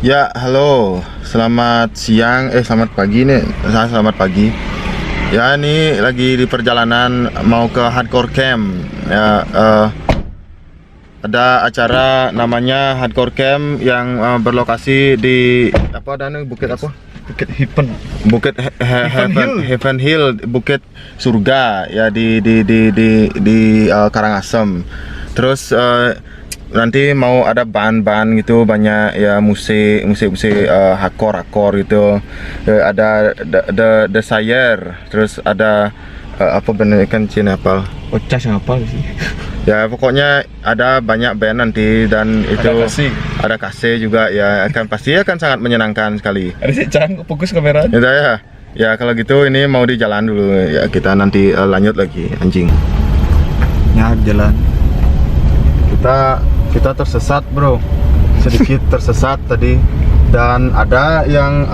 Ya, halo. Selamat siang, selamat pagi nih. Selamat pagi. Ya, ini lagi di perjalanan mau ke Hardcore Camp. Ya, ada acara namanya Hardcore Camp yang berlokasi di apa dan bukit apa? Bukit Heaven. Bukit Heaven Hill, Bukit Surga ya di Karangasem. Terus nanti mau ada band-band gitu, banyak ya musik hardcore gitu. Ada The Desire, terus ada apa band kan Cina apa? Ocas yang apa sih? Ya pokoknya ada banyak band nanti dan itu ada Kase juga ya, pasti akan sangat menyenangkan sekali. Ada sih Cang, fokus kamera. Ya, ya kalau gitu ini mau di jalan dulu ya, kita nanti lanjut lagi anjing. Ya jalan. Kita tersesat bro, sedikit tersesat tadi, dan ada yang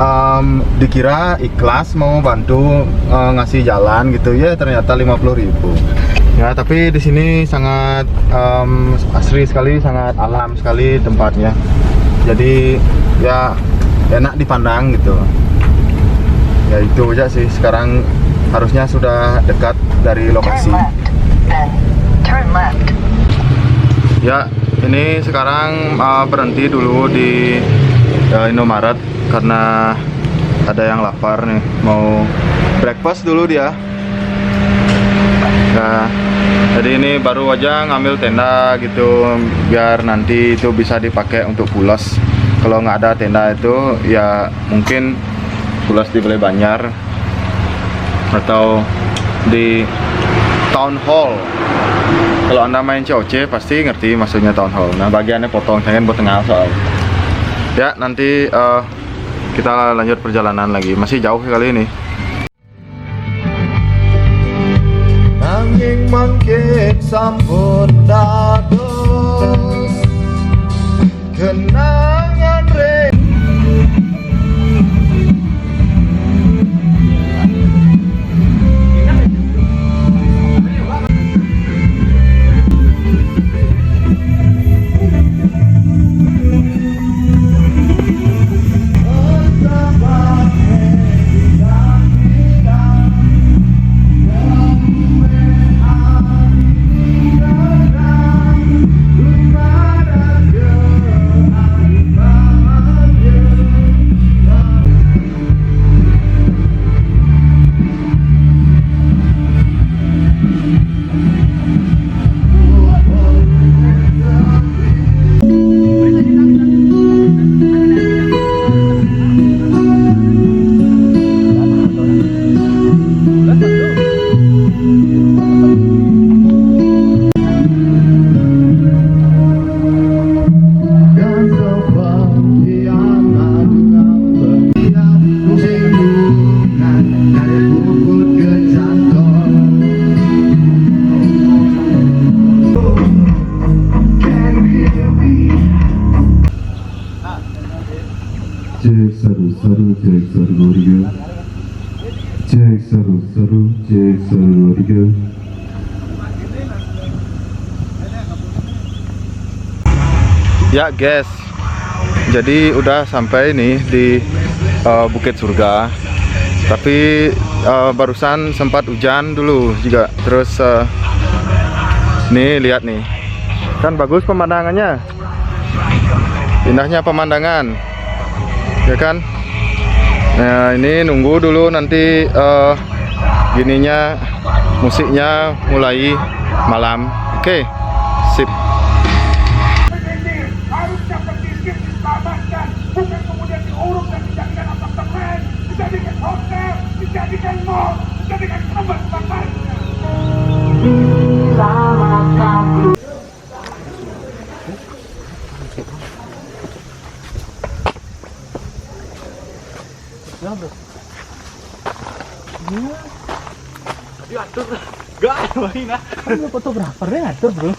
dikira ikhlas mau bantu ngasih jalan gitu ya, ternyata 50.000 ya. Tapi di sini sangat asri sekali, sangat alam sekali tempatnya, jadi ya enak dipandang gitu ya. Itu aja sih, sekarang harusnya sudah dekat dari lokasi. Ya, ini sekarang berhenti dulu di Indomaret karena ada yang lapar nih, mau breakfast dulu dia. Nah, jadi ini baru aja ngambil tenda gitu, biar nanti itu bisa dipakai untuk pulas. Kalau nggak ada tenda itu, ya mungkin pulas di Balai Banjar atau di Town Hall. Kalau Anda main COC pasti ngerti maksudnya Town Hall. Nah, bagiannya potong, jangan buat tengah soal. Ya, nanti kita lanjut perjalanan lagi. Masih jauh kali ini. Nanging mangke sampun dados kenangan Ya guys, jadi udah sampai nih di Bukit Surga. Tapi barusan sempat hujan dulu juga. Terus nih lihat nih, kan bagus pemandangannya, indahnya pemandangan, ya kan? Nah ini nunggu dulu nanti gininya, musiknya mulai malam. Oke, sip. Bukan kemudian diuruk dan dijadikan apartemen, dijadikan hotel, dijadikan mall, dijadikan tempat makan. Atur, gak main lah. Kan fotografernya atur bro.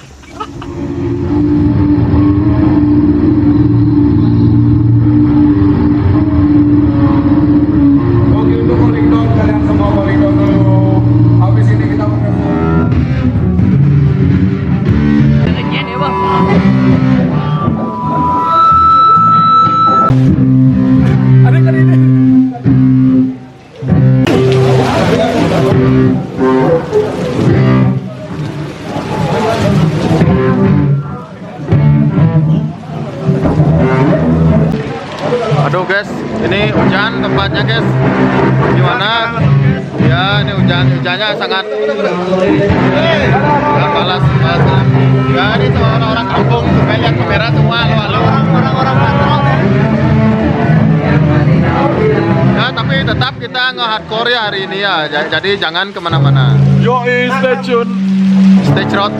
Thank you. Waduh guys, ini hujan tempatnya guys. Gimana? Ya, ini hujannya sangat balas. Ya, ini semua orang-orang kampung tuh kayak kamera semua, halo orang-orang patrol. Ya, tapi tetap kita nge-hardcore ya hari ini ya. Jadi jangan kemana-mana. Yo, stay tune. Stay road.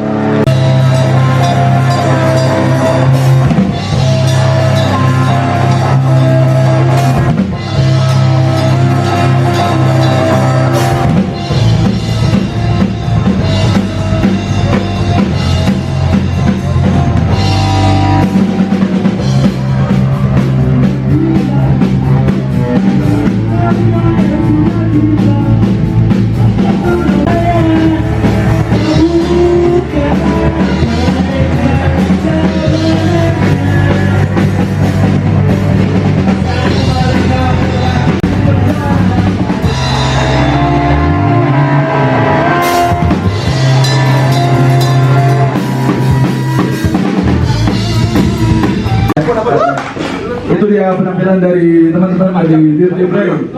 Itu dia penampilan dari teman-teman dari Dirty Brain.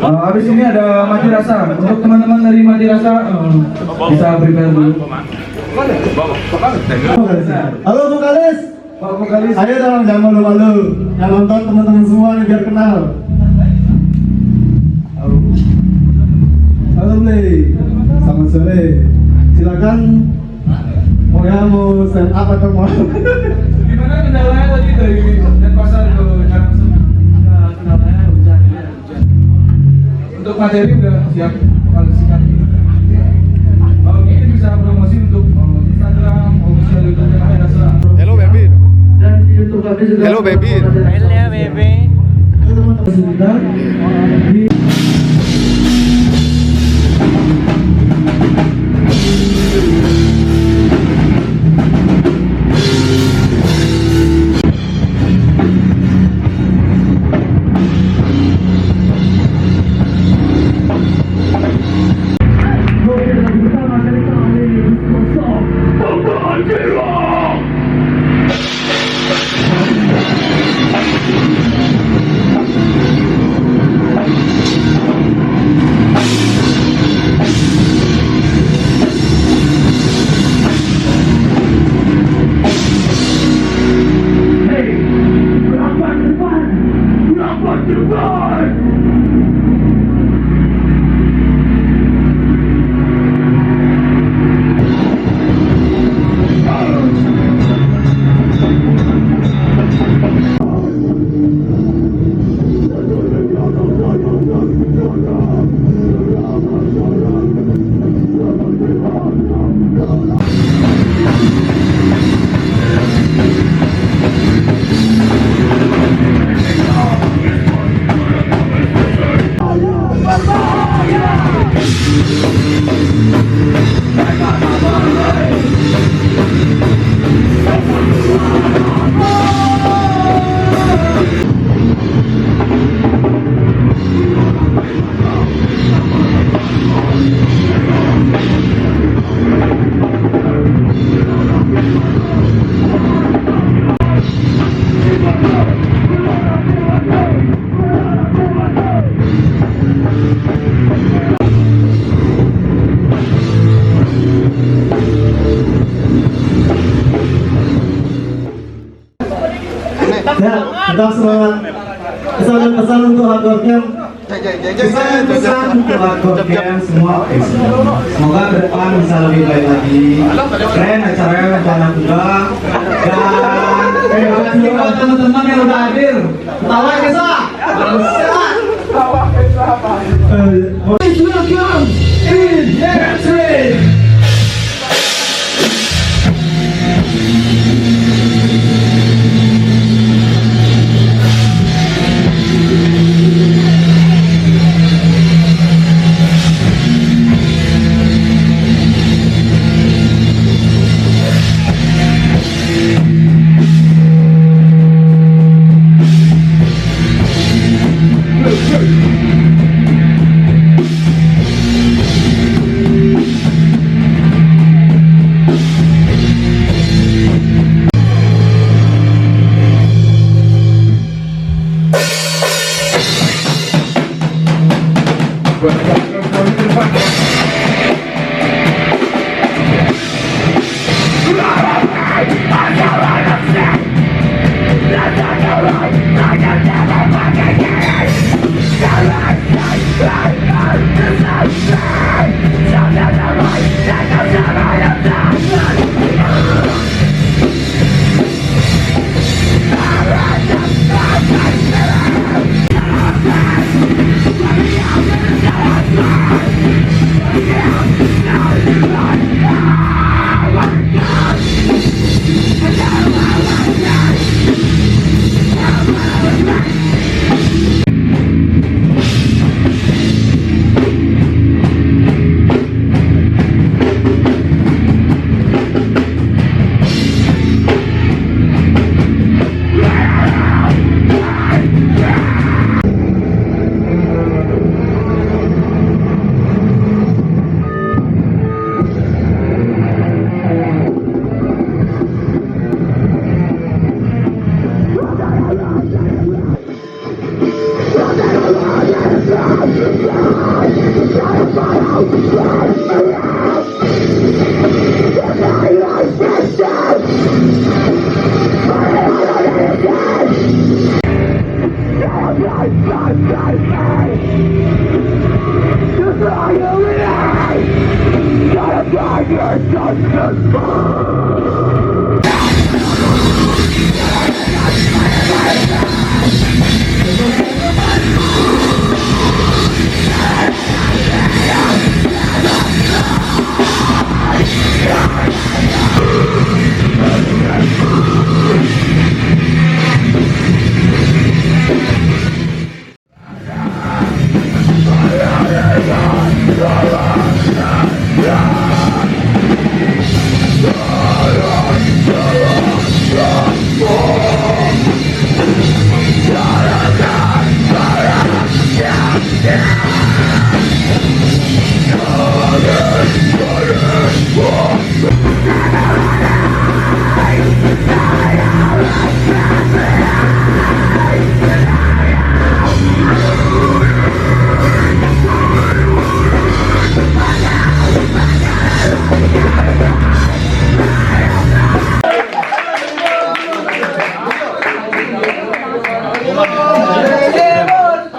Habis ini ada Mati Rasa. Untuk teman-teman dari Mati Rasa bisa prepare dulu. Halo vokalis. Pak vokalis. Ayo dong, jangan malu-malu. Yang nonton teman-teman semua nih biar kenal. Halo Blay. Selamat sore. Silakan. Mau stand up atau mau? Gimana kendalanya tadi dari Denpasar ke Karawang? Kendalanya hujan. Untuk materi udah siap kalau sikat. Mungkin bisa promosi untuk Instagram, official YouTube Mati Rasa. Hello baby. Dan di YouTube kami juga. Hello, baby. Hello, baby. Di ya, tetap semangat. Pesan untuk hardcore camp. Pesan untuk hardcore camp semua. Semoga ke depan bisa lebih baik lagi. Keren acaranya rencana juga. Dan terima kasih buat teman-teman yang udah hadir. Tawa ya Kesa. Welcome in Hatred.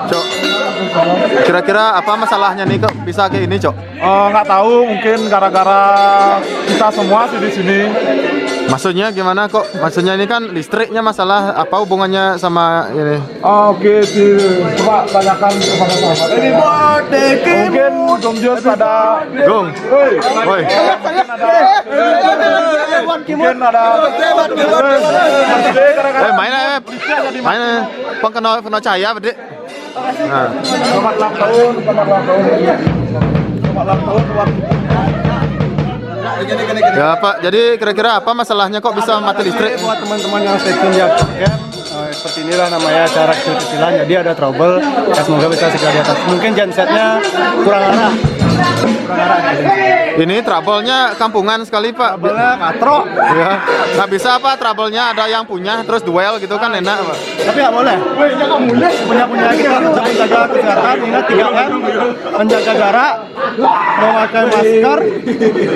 Cok, kira-kira apa masalahnya nih kok bisa kayak ini, Cok? Nggak tahu, mungkin gara-gara kita semua sih di sini. Maksudnya gimana kok? Maksudnya ini kan listriknya masalah, apa hubungannya sama ini? Oke sih, coba tanyakan kepada sahabat. Ini mungkin Gong Jos ada. Gong, woi, Mungkin ada. main pengkena cahaya berarti. Nah, Selamat ulang tahun, selamat ulang tahun. Selamat ulang tahun buat ya Pak. Jadi kira-kira apa masalahnya kok bisa mati listrik? Buat teman-teman yang stay tune di Hardcore Camp, seperti inilah namanya cara kecil-kecilan. Jadi ada trouble, ya semoga bisa segera diatasi. Mungkin gensetnya kurang arah. Ini trouble-nya kampungan sekali Pak. Kabelnya katro. Ya, nggak bisa apa trouble-nya ada yang punya terus duel gitu kan enak Pak. Tapi nggak boleh. Punya kita harus menjaga kesehatan. Ingat 3M, menjaga jarak, memakai masker,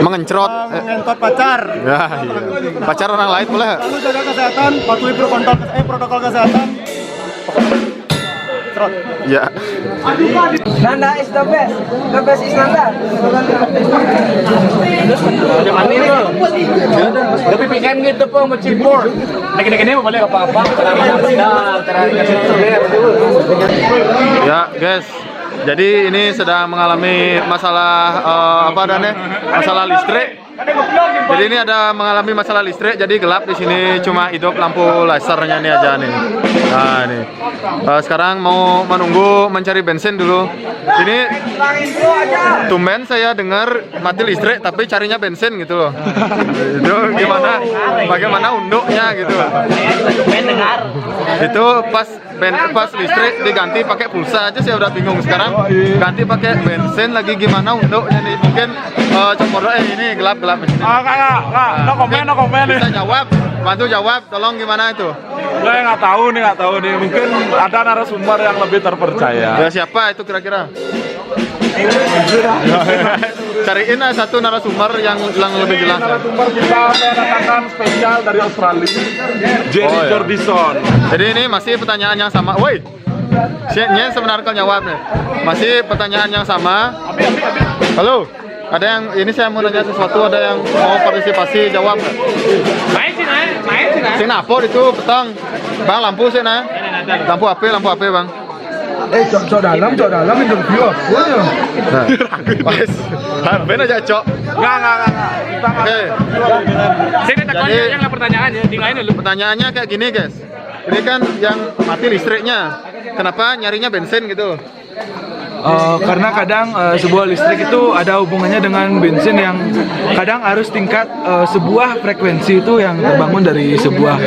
Mengencrot. mengentot pacar. Ya, iya. Pacar orang lain boleh? Lalu jaga kesehatan, patuhi protokol kesehatan. Ya. Nanda is the best. The best is Nanda. Tapi PKM gitu po, macibor. Lagi-lagi boleh apa-apa. Ya, guys. Jadi ini sedang mengalami masalah masalah listrik. Jadi ini ada mengalami masalah listrik, jadi gelap di sini, cuma hidup lampu lasernya nih aja nih. Nah ini, sekarang mau menunggu mencari bensin dulu. Ini tumben saya dengar mati listrik, tapi carinya bensin gitu loh. Itu gimana? Bagaimana unduknya gitu? Itu pas listrik diganti pakai pulsa aja saya udah bingung. Sekarang ganti pakai bensin lagi, gimana unduknya nih? Mungkin Comodo ini gelap di sini. No komen nih. Bisa jawab, bantu jawab, tolong gimana itu? Saya nggak tahu nih. Mungkin ada narasumber yang lebih terpercaya. Ya siapa itu kira-kira? Cariin lah satu narasumber yang lebih jelas. Narasumber kita saya datangkan spesial dari Australia, Jerry Oh, iya. Jordison. Jadi ini masih pertanyaan yang sama. Woi, Nya sebenarnya kalau jawab nih. Masih pertanyaan yang sama. Halo, ada yang ini saya mau nanya sesuatu. Ada yang mau partisipasi jawab nggak? Main sih, main sih, Sing apa itu petang? Bang lampu sih nah. Lampu apa bang? Cok dalam interview. Nah, wes, ben aja cok. Enggak. Oke. Saya Jadi yang pertanyaannya, tinggalin dulu. pertanyaannya kayak gini guys. Ini kan yang mati listriknya. Kenapa nyarinya bensin gitu? Karena kadang sebuah listrik itu ada hubungannya dengan bensin yang kadang harus tingkat sebuah frekuensi itu yang terbangun dari sebuah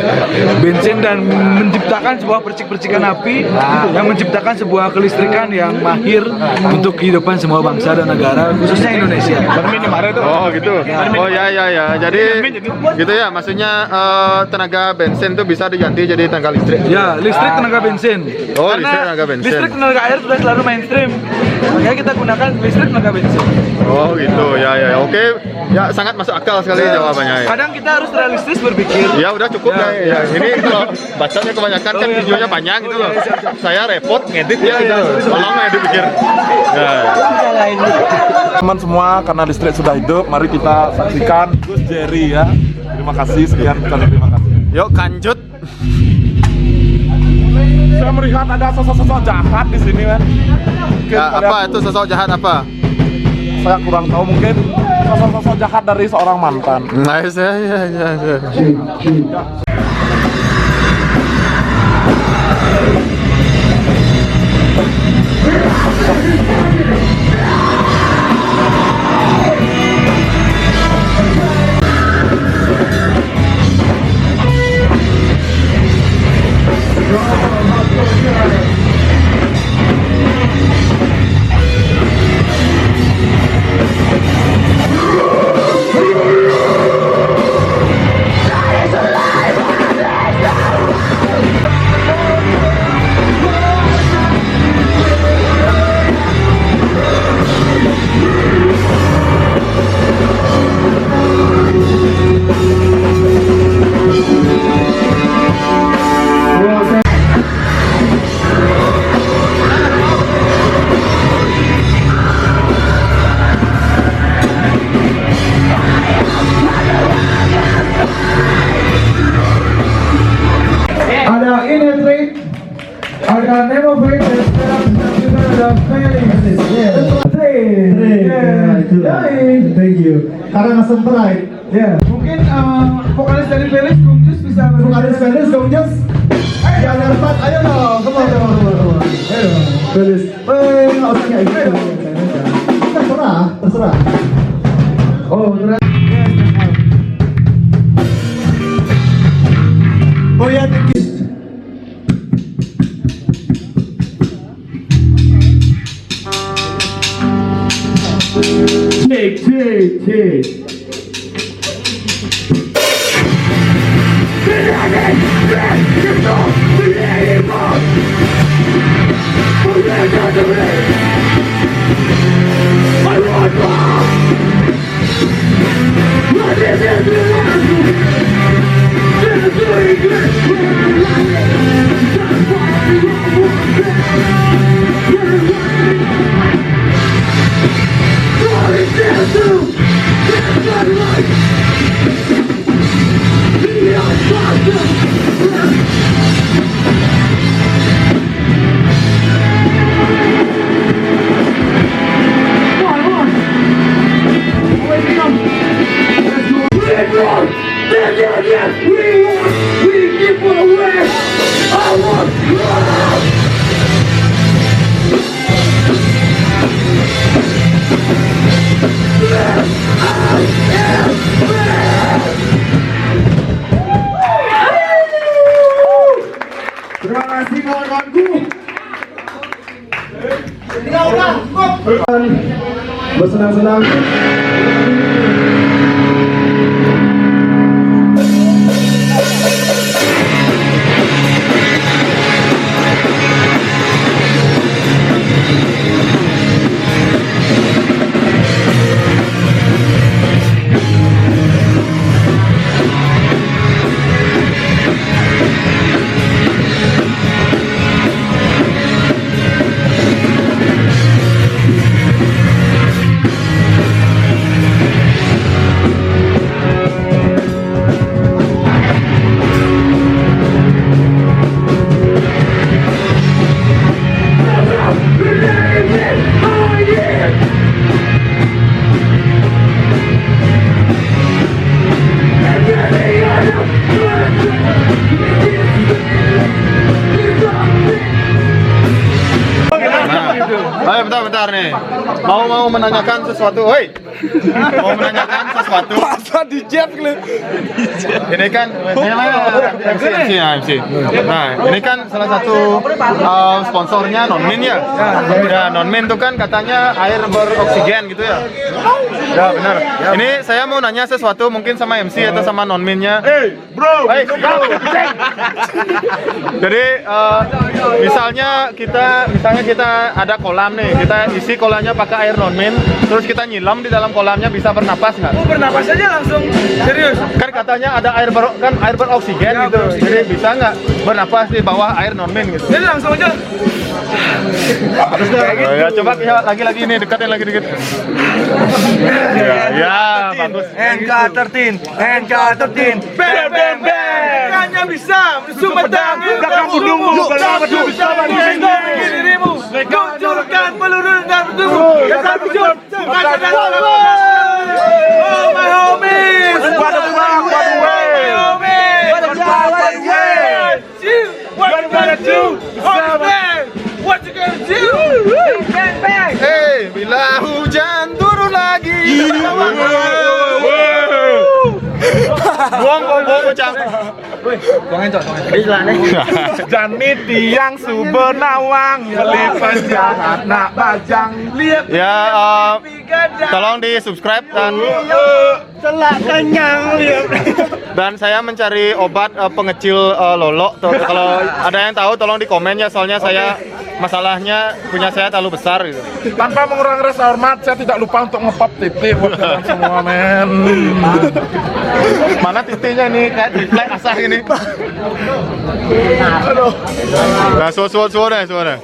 bensin dan menciptakan sebuah percikan api yang menciptakan sebuah kelistrikan yang mahir untuk kehidupan semua bangsa dan negara khususnya Indonesia. Oh gitu. Oh ya. Jadi gitu ya. Maksudnya tenaga bensin tuh bisa diganti jadi tenaga listrik. Ya, listrik tenaga bensin. Oh, Karena listrik tenaga bensin. listrik tenaga air sudah selalu mainstream. Makanya kita gunakan listrik tenaga bensin. Oh gitu. Ya. Oke. Ya sangat masuk akal sekali jawabannya. Ya. Kadang kita harus realistis berpikir. Ya udah cukup ya. Ini kalau bacanya kebanyakan kan iya. videonya panjang gitu loh. Saya repot ngedit ya gitu. Tolong ngedit pikir. Ya. Teman semua, karena listrik sudah hidup, mari kita saksikan Gus Jerry ya. Terima kasih, sekian kali terima kasih. Yuk kanjut. Saya melihat ada sosok-sosok jahat di sini kan. Mungkin Ya, pada- apa itu sosok jahat apa? Saya kurang tahu, mungkin sosok-sosok jahat dari seorang mantan. Nice ya. Ada Inetric, ada Nemovate, dan sekarang juga ada Felix. Thank you. Karena Sprite. Ya, mungkin vokalis dari Felix Gungjus bisa Vokalis Felix, Gongjus. Jangan cepat, ayo dong. Come on. Ayo. Felix. Nggak usah kayak gitu. Terserah. Oh, ternyata. Oh ya, Take. Terima kasih kawan-kawanku. Bersenang-senang. Ayo bentar nih. Mau menanyakan sesuatu, woi. Mau menanyakan sesuatu. Masa di jet Ini kan MC. Nah, ini kan salah satu sponsornya Nonmin ya. Ya, Nonmin itu kan katanya air beroksigen gitu ya. Ya, benar. Ini saya mau nanya sesuatu mungkin sama MC atau sama Nonminnya. bro. Jadi misalnya kita ada kolam nih, kita isi kolamnya pakai air Nonmin, terus kita nyilam di dalam kolamnya bisa bernapas nggak? Oh, bernapas aja langsung. Serius. Kan katanya ada air beroksigen gitu, jadi bisa nggak bernapas di bawah air Nonmin gitu? Jadi langsung aja. Ya coba ya, lagi ini dekatin lagi dikit. Ya bagus. NK13. Bang bang bang. Hanya bisa Sumedang. Belakang gunung, belakang bisa dirimu. Luncurkan peluru dan tubuh. Oh my homies. What the fuck, what the way? What you gonna do? What you gonna do? Bang bang. Bila hujan turun lagi. Buang bocah. Jani tiang subenawang lipat jahat nak bajang lihat Ya, tolong di subscribe dan celak kenyang lihat. dan saya mencari obat pengecil lolok. Kalau ada yang tahu tolong di komen ya, soalnya saya masalahnya punya saya terlalu besar gitu. Tanpa mengurangi rasa hormat, saya tidak lupa untuk ngepop titik buat kalian semua men. Mana titiknya ini kayak triplek asah ini. Nah, suara.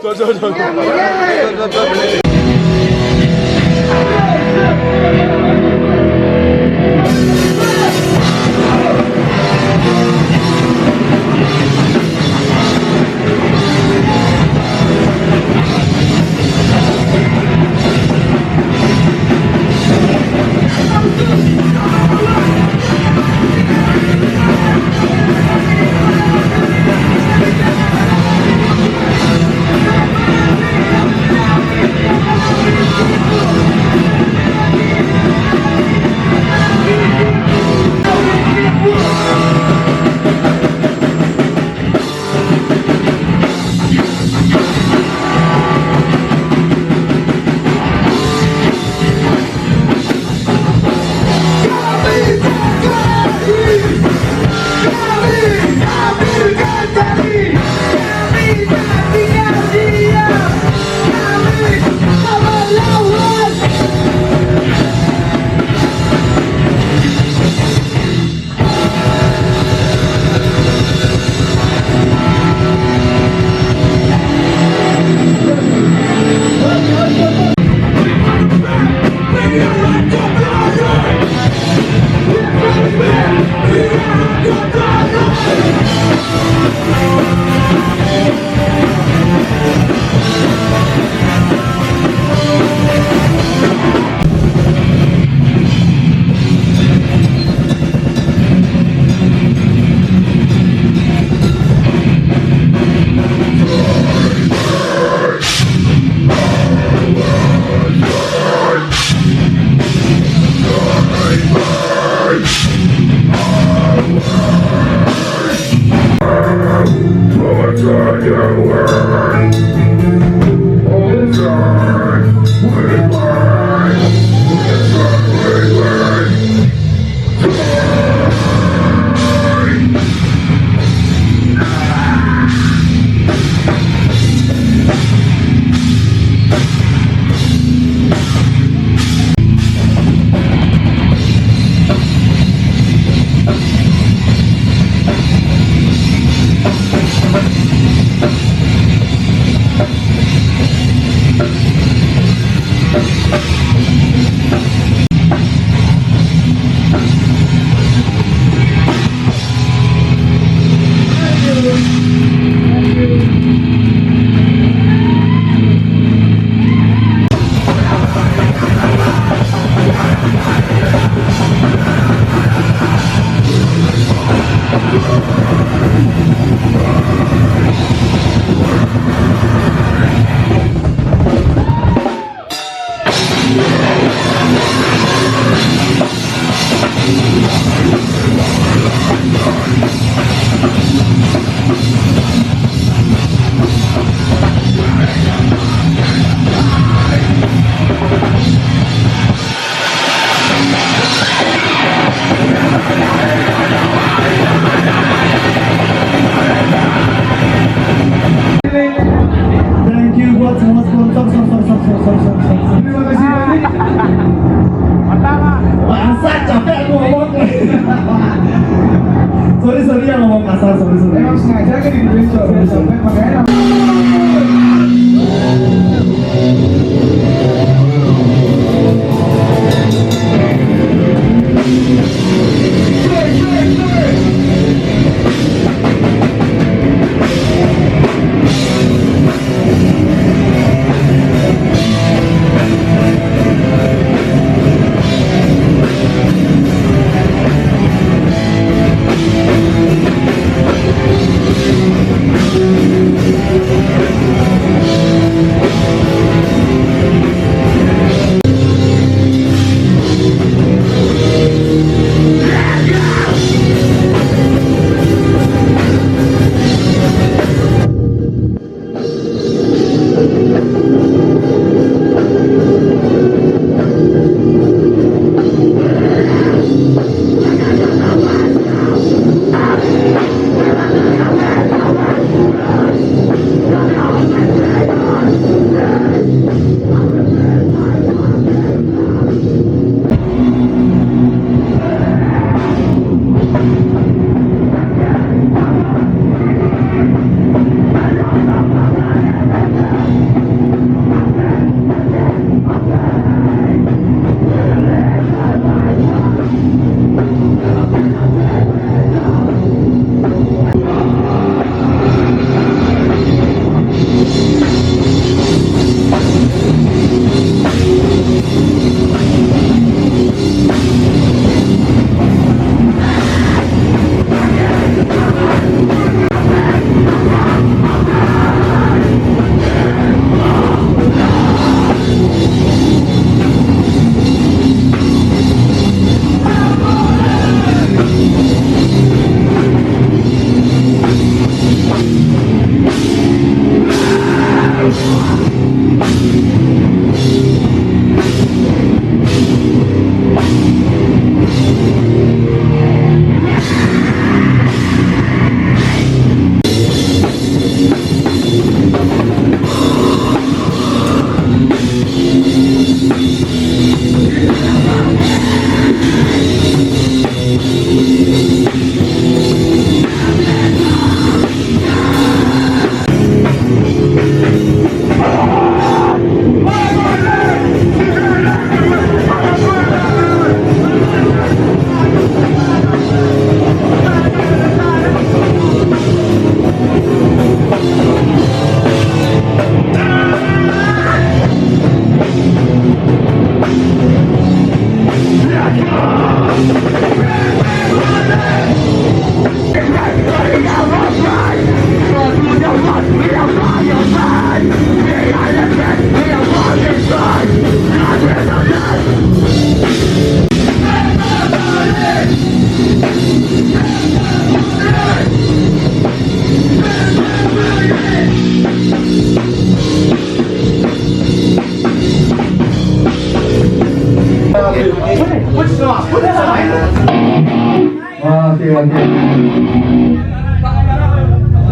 Oke, oke.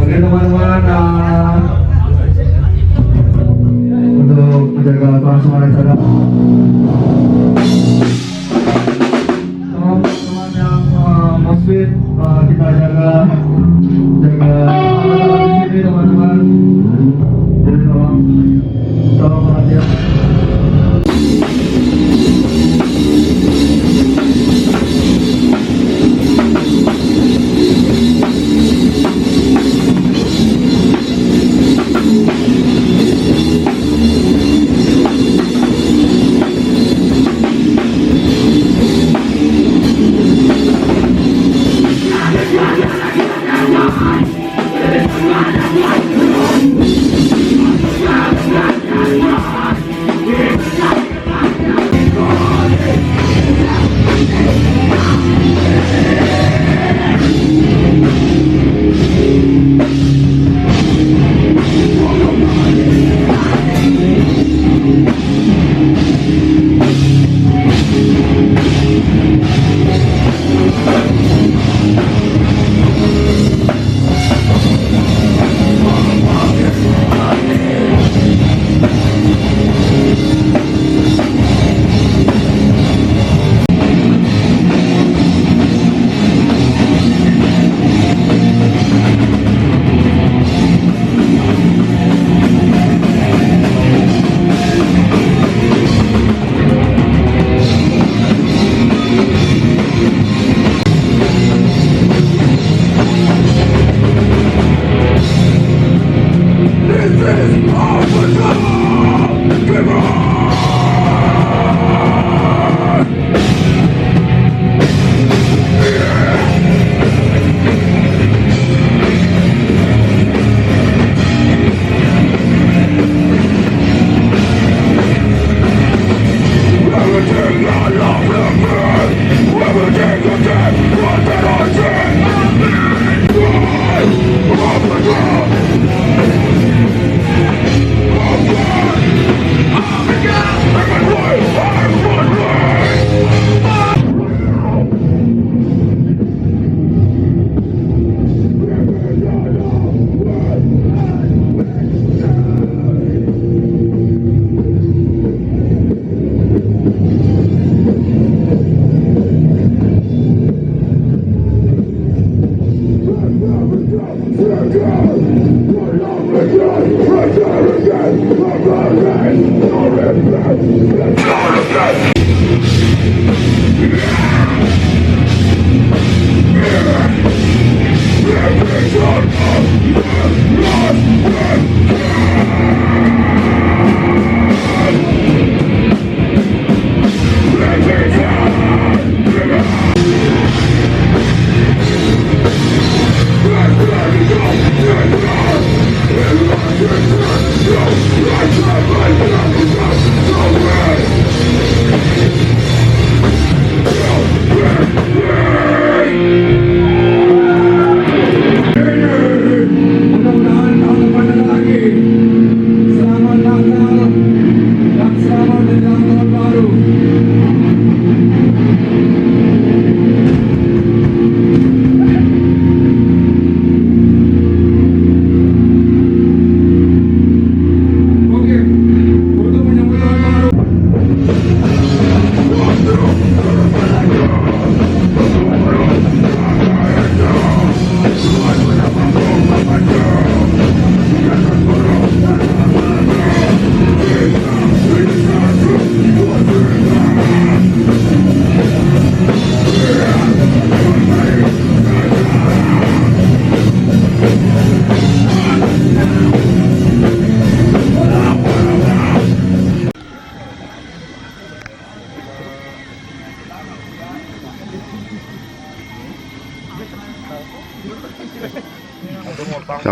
Oke teman-teman, untuk menjaga kelangsungan acara. Teman-teman yang mosfit, kita jaga alat-alat di sini teman-teman. Jadi tolong perhatian. Right,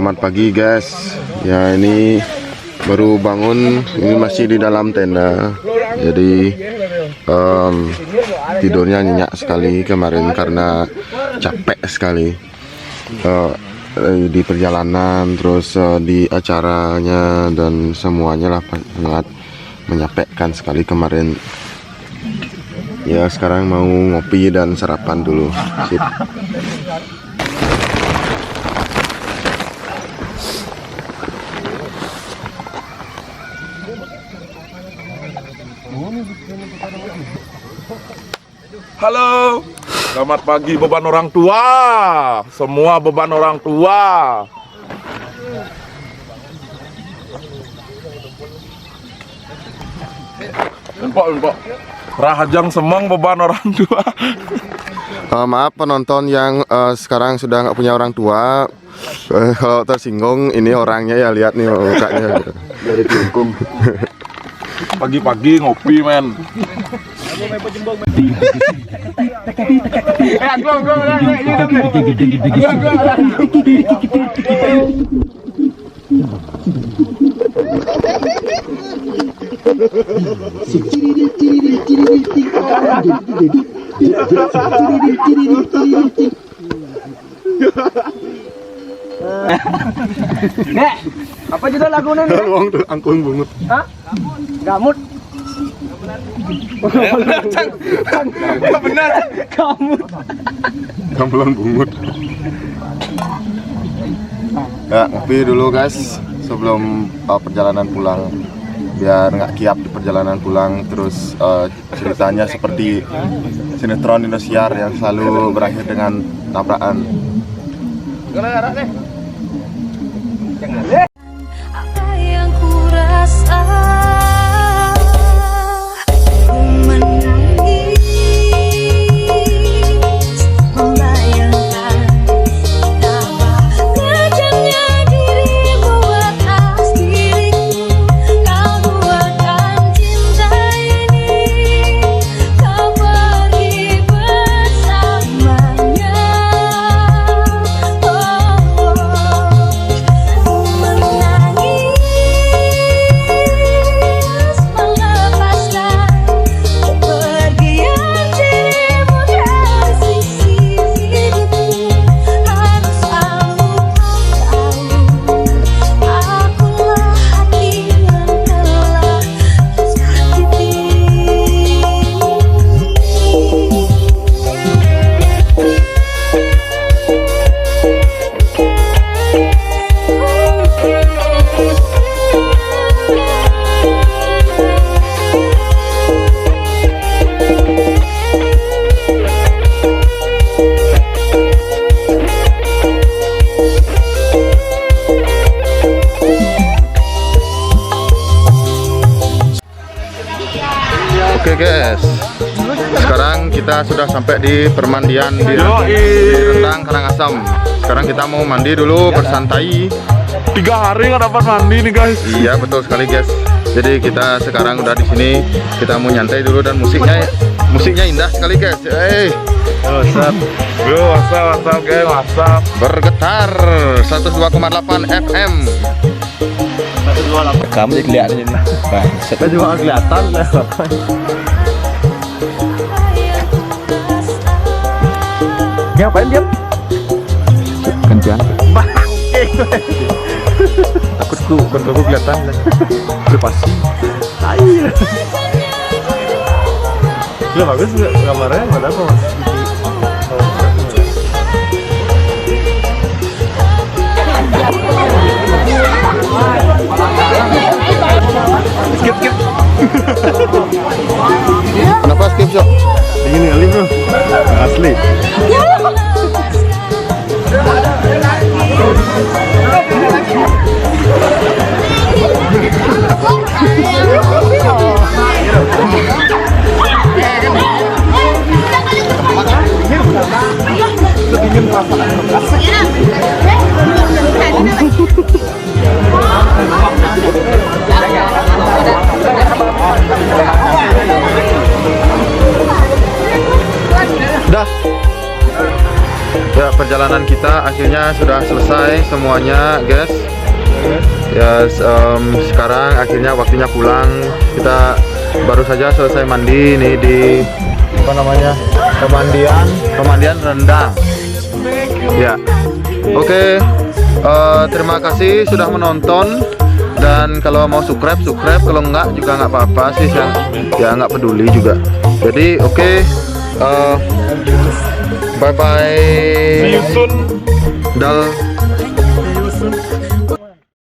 Selamat pagi guys. Ya ini baru bangun, ini masih di dalam tenda. Jadi tidurnya nyenyak sekali kemarin karena capek sekali di perjalanan, terus di acaranya dan semuanya lah sangat menyapekkan sekali kemarin. Ya sekarang mau ngopi dan sarapan dulu. Sip. Halo, selamat pagi beban orang tua. Semua beban orang tua. Empok. Rahajang semang beban orang tua. Maaf penonton yang sekarang sudah nggak punya orang tua. Kalau tersinggung ini orangnya ya, lihat nih mukanya gitu. Dari kelingkung. Pagi-pagi ngopi men. Nek, apa judul lagunya nih? Wong tuh angkung bungut. Hah? Gamut. Benar. Gamut. Gamelan bungut. Ya ngopi dulu guys sebelum perjalanan pulang, biar nggak kiap di perjalanan pulang. Terus ceritanya seperti sinetron Indosiar yang selalu berakhir dengan tabrakan. Apa yang ku rasa, ku menangis, membayangkan betapa tajamnya dirimu atas diriku. Kau buatkan cinta ini, kau pergi bersamanya. Oke guys, sekarang kita sudah sampai di permandian di Rendang Karangasem. Sekarang kita mau mandi dulu, bersantai. 3 hari nggak dapat mandi nih guys. Iya betul sekali guys. Jadi kita sekarang udah di sini, kita mau nyantai dulu dan musiknya indah sekali guys. WhatsApp. Bro, WhatsApp guys, WhatsApp. Bergetar 102,8 FM. Kamu jadi kelihatan ini. Saya juga kelihatan lah. Ngapain dia? Kencan. Takutku kelihatan lah. Udah pasti. Air. Udah bagus nggak gambarnya? Ada apa mas? Skip. Kenapa skip shot? Begini kali bro. Asli. Dah. Ya, perjalanan kita akhirnya sudah selesai semuanya, guys. Ya, sekarang akhirnya waktunya pulang. Kita baru saja selesai mandi nih di apa namanya, pemandian rendang. Ya, oke. Terima kasih sudah menonton. Dan kalau mau subscribe, kalau enggak juga nggak apa-apa sih, ya nggak peduli juga. Jadi oke, bye bye. See you soon. Dal.